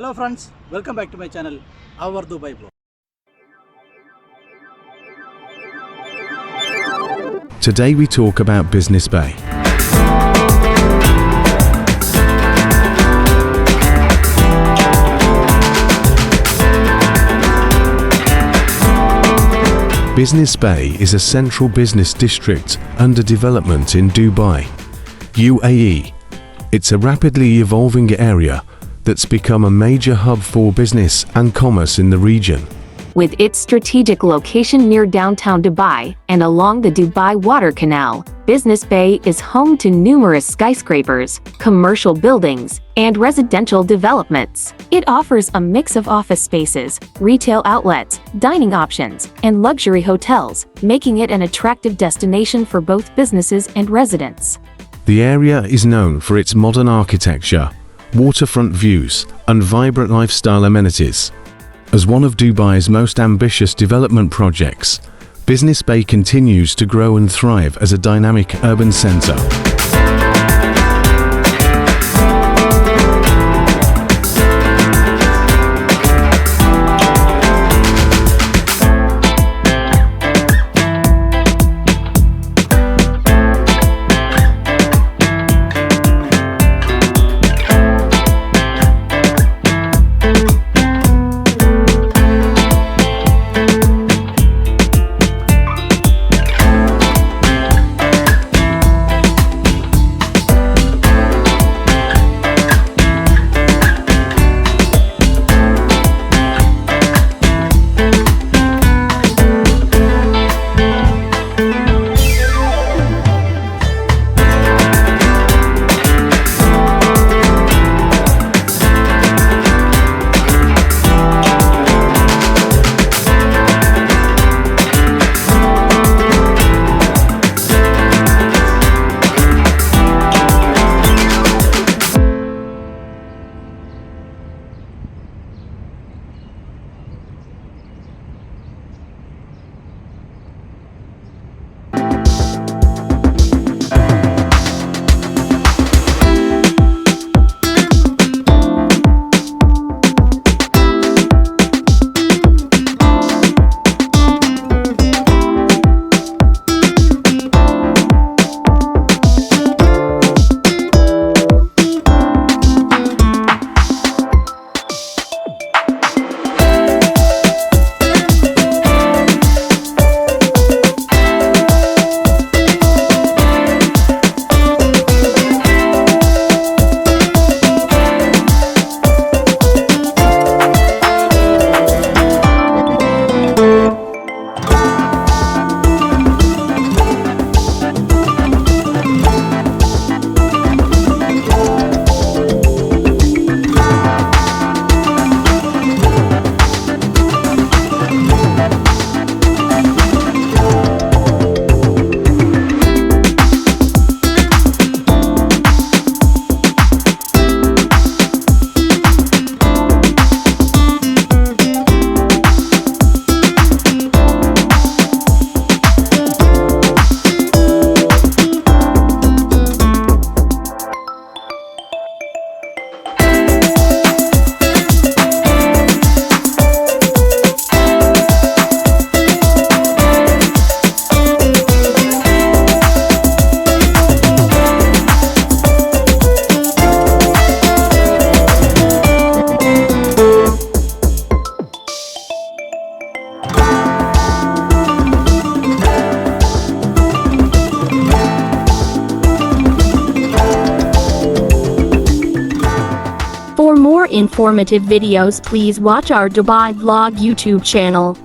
Hello friends, welcome back to my channel, Our Dubai Vlog. Today we talk about Business Bay. Business Bay is a central business district under development in Dubai, UAE. It's a rapidly evolving area that's become a major hub for business and commerce in the region. With its strategic location near downtown Dubai and along the Dubai Water Canal, Business Bay is home to numerous skyscrapers, commercial buildings, and residential developments. It offers a mix of office spaces, retail outlets, dining options, and luxury hotels, making it an attractive destination for both businesses and residents. The area is known for its modern architecture, waterfront views, and vibrant lifestyle amenities. As one of Dubai's most ambitious development projects, Business Bay continues to grow and thrive as a dynamic urban center. For more informative videos, please watch our Dubai Vlog YouTube channel.